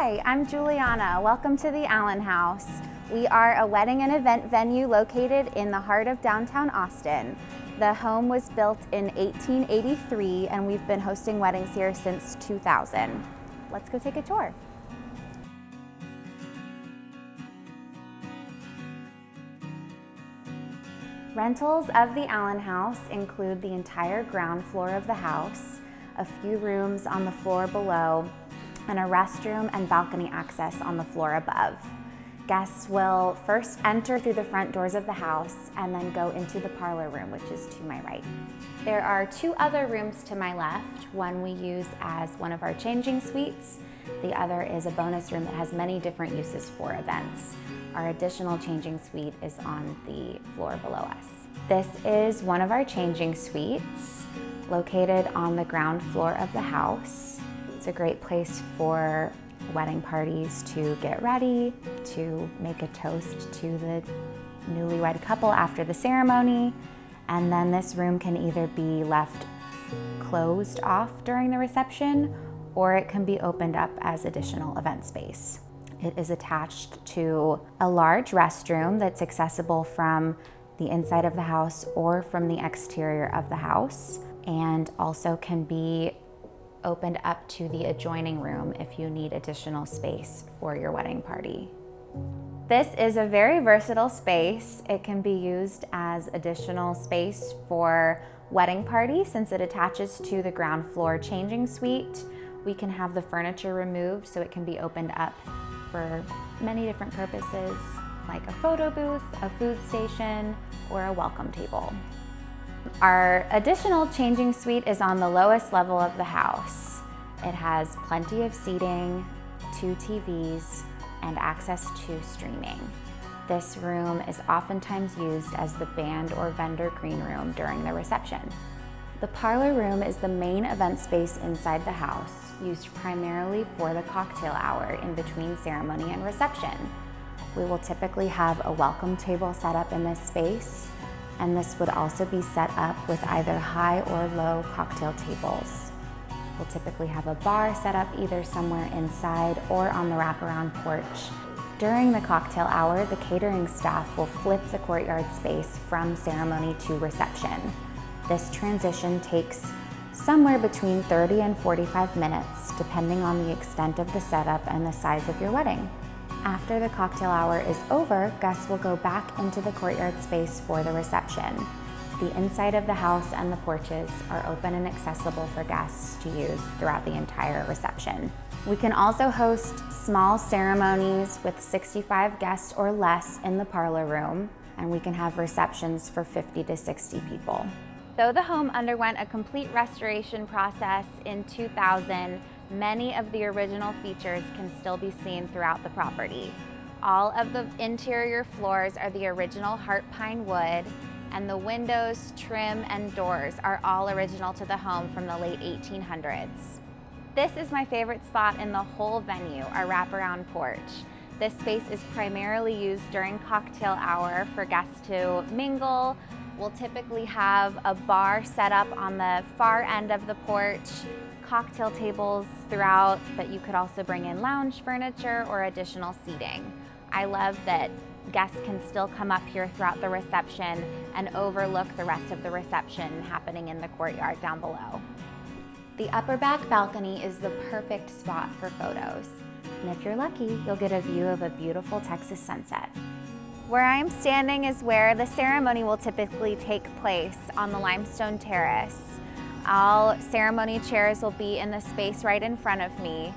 Hi, I'm Juliana. Welcome to the Allan House. We are a wedding and event venue located in the heart of downtown Austin. The home was built in 1883 and we've been hosting weddings here since 2000. Let's go take a tour. Rentals of the Allan House include the entire ground floor of the house, a few rooms on the floor below, and a restroom and balcony access on the floor above. Guests will first enter through the front doors of the house and then go into the parlor room, which is to my right. There are two other rooms to my left. One we use as one of our changing suites. The other is a bonus room that has many different uses for events. Our additional changing suite is on the floor below us. This is one of our changing suites located on the ground floor of the house. It's a great place for wedding parties to get ready, to make a toast to the newlywed couple after the ceremony. And then this room can either be left closed off during the reception, or it can be opened up as additional event space. It is attached to a large restroom that's accessible from the inside of the house or from the exterior of the house, and also can be opened up to the adjoining room if you need additional space for your wedding party. This is a very versatile space. It can be used as additional space for wedding party since it attaches to the ground floor changing suite. We can have the furniture removed so it can be opened up for many different purposes, like a photo booth, a food station, or a welcome table. Our additional changing suite is on the lowest level of the house. It has plenty of seating, 2 TVs, and access to streaming. This room is oftentimes used as the band or vendor green room during the reception. The parlor room is the main event space inside the house, used primarily for the cocktail hour in between ceremony and reception. We will typically have a welcome table set up in this space, and this would also be set up with either high or low cocktail tables. We'll typically have a bar set up either somewhere inside or on the wraparound porch. During the cocktail hour, the catering staff will flip the courtyard space from ceremony to reception. This transition takes somewhere between 30 and 45 minutes, depending on the extent of the setup and the size of your wedding. After the cocktail hour is over, guests will go back into the courtyard space for the reception. The inside of the house and the porches are open and accessible for guests to use throughout the entire reception. We can also host small ceremonies with 65 guests or less in the parlor room, and we can have receptions for 50 to 60 people. Though the home underwent a complete restoration process in 2000, many of the original features can still be seen throughout the property. All of the interior floors are the original heart pine wood, and the windows, trim, and doors are all original to the home from the late 1800s. This is my favorite spot in the whole venue, our wraparound porch. This space is primarily used during cocktail hour for guests to mingle. We'll typically have a bar set up on the far end of the porch, cocktail tables throughout, but you could also bring in lounge furniture or additional seating. I love that guests can still come up here throughout the reception and overlook the rest of the reception happening in the courtyard down below. The upper back balcony is the perfect spot for photos. And if you're lucky, you'll get a view of a beautiful Texas sunset. Where I'm standing is where the ceremony will typically take place on the limestone terrace. All ceremony chairs will be in the space right in front of me.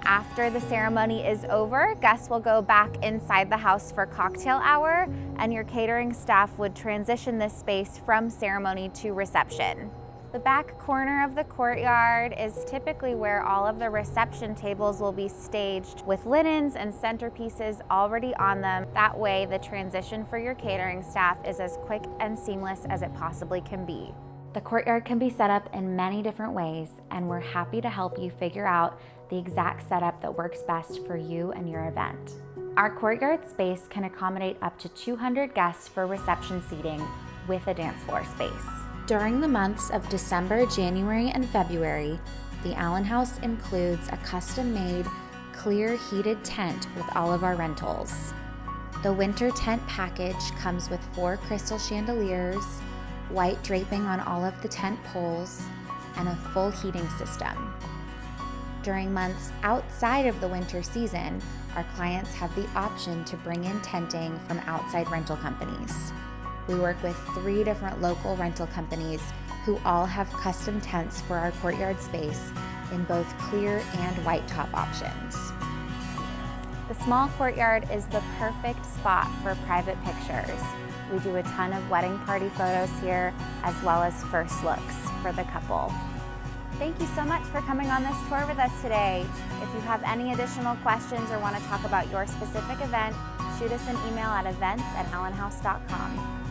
After the ceremony is over, guests will go back inside the house for cocktail hour, and your catering staff would transition this space from ceremony to reception. The back corner of the courtyard is typically where all of the reception tables will be staged with linens and centerpieces already on them. That way, the transition for your catering staff is as quick and seamless as it possibly can be. The courtyard can be set up in many different ways, and we're happy to help you figure out the exact setup that works best for you and your event. Our courtyard space can accommodate up to 200 guests for reception seating with a dance floor space. During the months of December, January, and February, the Allan House includes a custom-made clear heated tent with all of our rentals. The winter tent package comes with 4 crystal chandeliers, white draping on all of the tent poles, and a full heating system. During months outside of the winter season, our clients have the option to bring in tenting from outside rental companies. We work with 3 different local rental companies who all have custom tents for our courtyard space in both clear and white top options. The small courtyard is the perfect spot for private pictures. We do a ton of wedding party photos here, as well as first looks for the couple. Thank you so much for coming on this tour with us today. If you have any additional questions or want to talk about your specific event, shoot us an email at events@allanhouse.com.